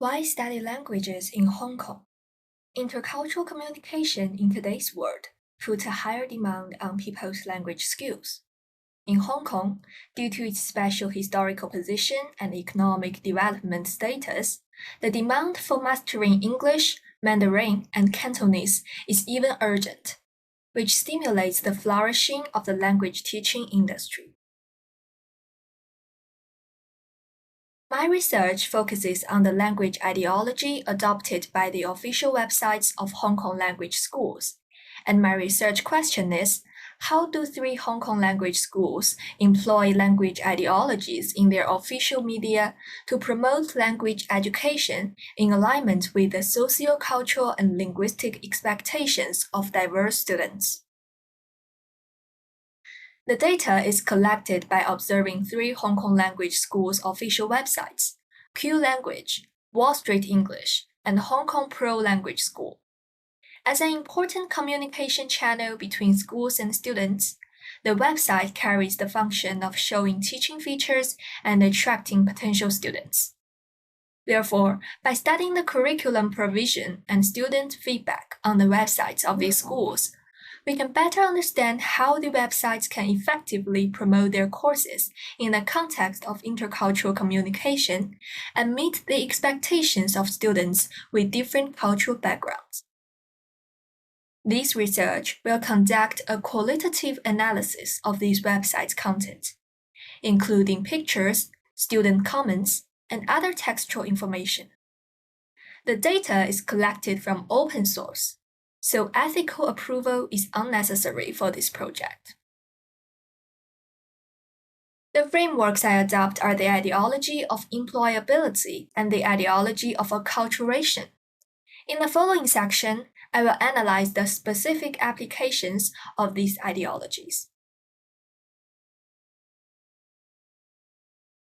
Why study languages in Hong Kong? Intercultural communication in today's world puts a higher demand on people's language skills. In Hong Kong, due to its special historical position and economic development status, the demand for mastering English, Mandarin, and Cantonese is even urgent, which stimulates the flourishing of the language teaching industry. My research focuses on the language ideology adopted by the official websites of Hong Kong language schools, and my research question is, how do three Hong Kong language schools employ language ideologies in their official media to promote language education in alignment with the socio-cultural and linguistic expectations of diverse students? The data is collected by observing three Hong Kong language schools' official websites, Q Language, Wall Street English, and Hong Kong Pro Language School. As an important communication channel between schools and students, the website carries the function of showing teaching features and attracting potential students. Therefore, by studying the curriculum provision and student feedback on the websites of these schools, we can better understand how the websites can effectively promote their courses in the context of intercultural communication and meet the expectations of students with different cultural backgrounds. This research will conduct a qualitative analysis of these websites' content, including pictures, student comments, and other textual information. The data is collected from open source, so ethical approval is unnecessary for this project. The frameworks I adopt are the ideology of employability and the ideology of acculturation. In the following section, I will analyze the specific applications of these ideologies.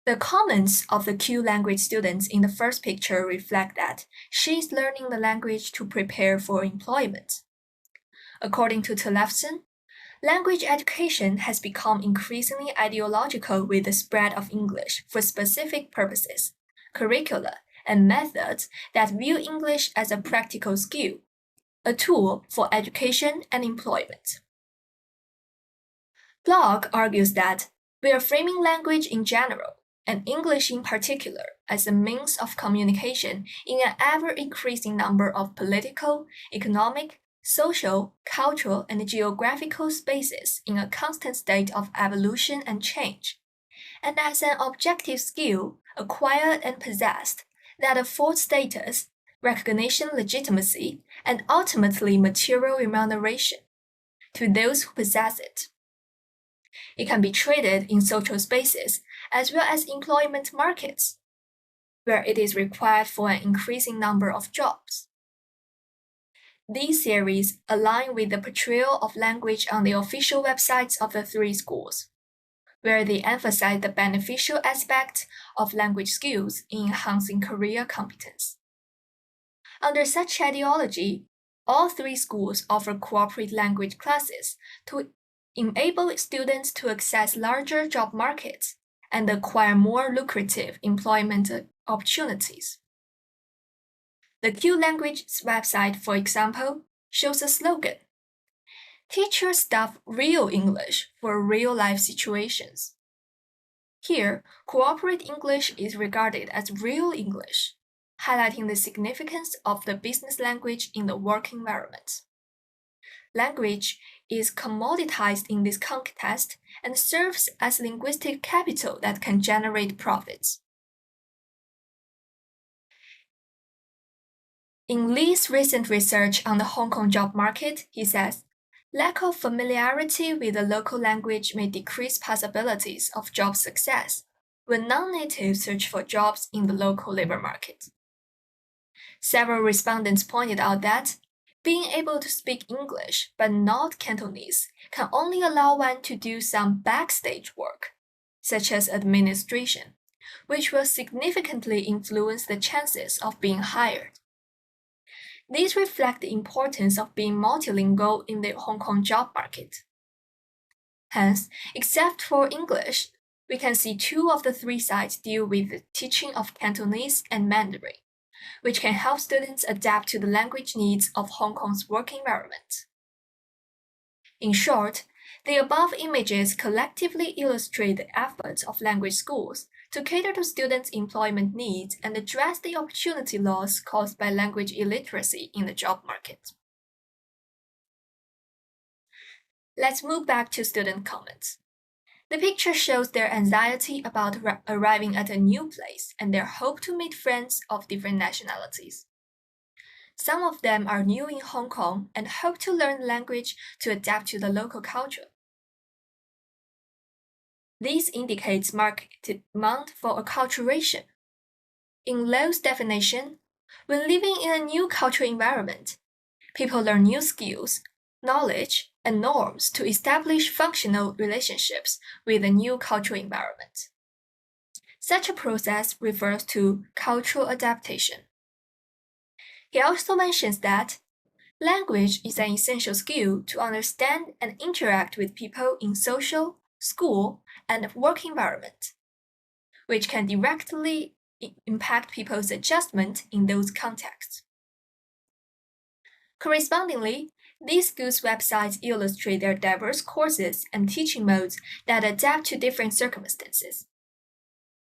The comments of the Q language students in the first picture reflect that she is learning the language to prepare for employment. According to Tillefson, language education has become increasingly ideological with the spread of English for specific purposes, curricula, and methods that view English as a practical skill, a tool for education and employment. Blog argues that we are framing language in general, and English in particular, as a means of communication in an ever-increasing number of political, economic, social, cultural, and geographical spaces in a constant state of evolution and change, and as an objective skill acquired and possessed that affords status, recognition, legitimacy, and ultimately material remuneration to those who possess it. It can be traded in social spaces as well as employment markets, where it is required for an increasing number of jobs. These theories align with the portrayal of language on the official websites of the three schools, where they emphasize the beneficial aspect of language skills in enhancing career competence. Under such ideology, all three schools offer corporate language classes to enable students to access larger job markets and acquire more lucrative employment opportunities. The Q Language website, for example, shows a slogan, "Teach your staff real English for real-life situations." Here, corporate English is regarded as real English, highlighting the significance of the business language in the work environment. Language is commoditized in this context and serves as linguistic capital that can generate profits. In Lee's recent research on the Hong Kong job market, he says, lack of familiarity with the local language may decrease possibilities of job success when non-natives search for jobs in the local labor market. Several respondents pointed out that being able to speak English but not Cantonese can only allow one to do some backstage work, such as administration, which will significantly influence the chances of being hired. These reflect the importance of being multilingual in the Hong Kong job market. Hence, except for English, we can see two of the three sites deal with the teaching of Cantonese and Mandarin, which can help students adapt to the language needs of Hong Kong's work environment. In short, the above images collectively illustrate the efforts of language schools to cater to students' employment needs and address the opportunity loss caused by language illiteracy in the job market. Let's move back to student comments. The picture shows their anxiety about arriving at a new place and their hope to meet friends of different nationalities. Some of them are new in Hong Kong and hope to learn the language to adapt to the local culture. This indicates marked demand for acculturation. In Lowe's definition, when living in a new cultural environment, people learn new skills, knowledge, and norms to establish functional relationships with a new cultural environment. Such a process refers to cultural adaptation. He also mentions that language is an essential skill to understand and interact with people in social, school, and work environment, which can directly impact people's adjustment in those contexts. Correspondingly, these schools' websites illustrate their diverse courses and teaching modes that adapt to different circumstances.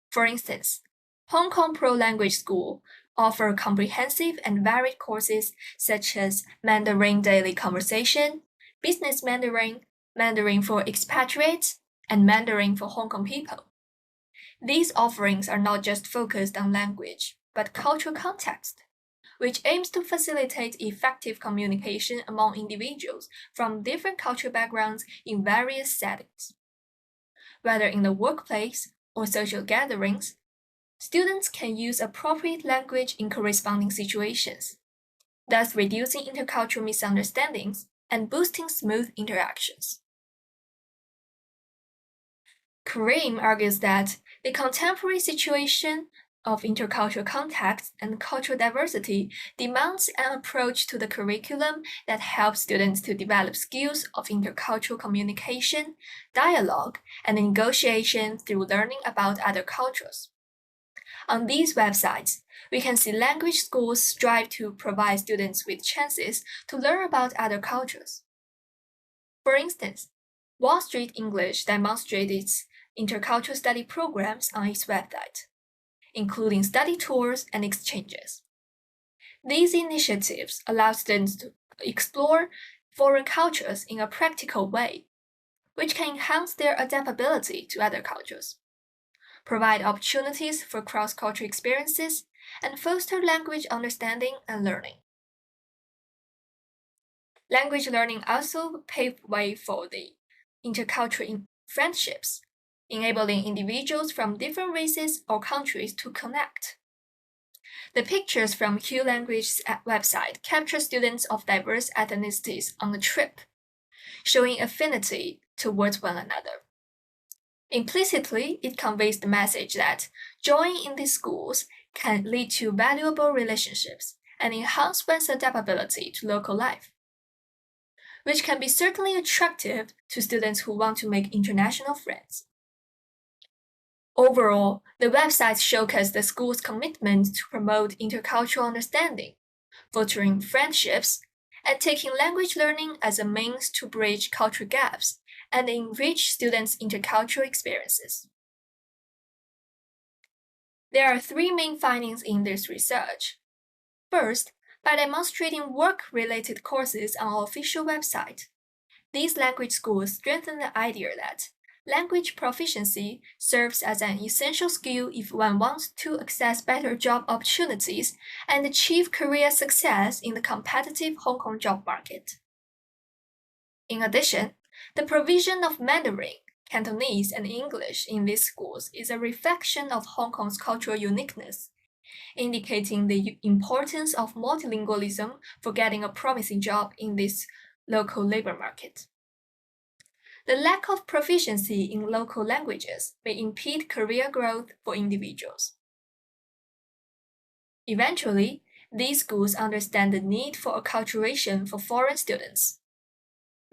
For instance, Hong Kong Pro Language School offer comprehensive and varied courses such as Mandarin Daily Conversation, Business Mandarin, Mandarin for Expatriates, and Mandarin for Hong Kong people. These offerings are not just focused on language, but cultural context, which aims to facilitate effective communication among individuals from different cultural backgrounds in various settings. Whether in the workplace or social gatherings, students can use appropriate language in corresponding situations, thus reducing intercultural misunderstandings and boosting smooth interactions. Karim argues that the contemporary situation of intercultural context and cultural diversity demands an approach to the curriculum that helps students to develop skills of intercultural communication, dialogue, and negotiation through learning about other cultures. On these websites, we can see language schools strive to provide students with chances to learn about other cultures. For instance, Wall Street English demonstrates its intercultural study programs on its website, including study tours and exchanges. These initiatives allow students to explore foreign cultures in a practical way, which can enhance their adaptability to other cultures, provide opportunities for cross-cultural experiences, and foster language understanding and learning. Language learning also paved way for the intercultural friendships, enabling individuals from different races or countries to connect. The pictures from Q Language's website capture students of diverse ethnicities on a trip, showing affinity towards one another. Implicitly, it conveys the message that joining in these schools can lead to valuable relationships and enhance one's adaptability to local life, which can be certainly attractive to students who want to make international friends. Overall, the websites showcase the school's commitment to promote intercultural understanding, fostering friendships, and taking language learning as a means to bridge cultural gaps and enrich students' intercultural experiences. There are three main findings in this research. First, by demonstrating work-related courses on our official website, these language schools strengthen the idea that language proficiency serves as an essential skill if one wants to access better job opportunities and achieve career success in the competitive Hong Kong job market. In addition, the provision of Mandarin, Cantonese, and English in these schools is a reflection of Hong Kong's cultural uniqueness, indicating the importance of multilingualism for getting a promising job in this local labor market. The lack of proficiency in local languages may impede career growth for individuals. Eventually, these schools understand the need for acculturation for foreign students,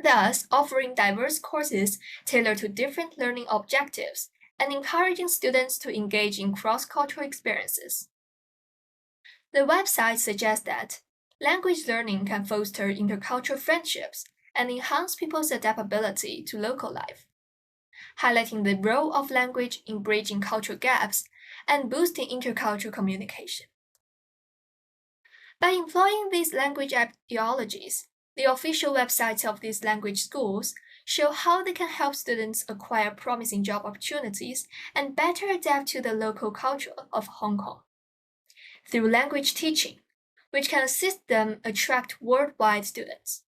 thus offering diverse courses tailored to different learning objectives and encouraging students to engage in cross-cultural experiences. The website suggests that language learning can foster intercultural friendships and enhance people's adaptability to local life, highlighting the role of language in bridging cultural gaps and boosting intercultural communication. By employing these language ideologies, the official websites of these language schools show how they can help students acquire promising job opportunities and better adapt to the local culture of Hong Kong. Through language teaching, which can assist them attract worldwide students.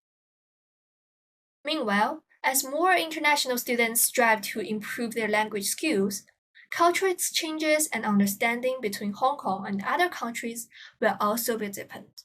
Meanwhile, as more international students strive to improve their language skills, cultural exchanges and understanding between Hong Kong and other countries will also be deepened.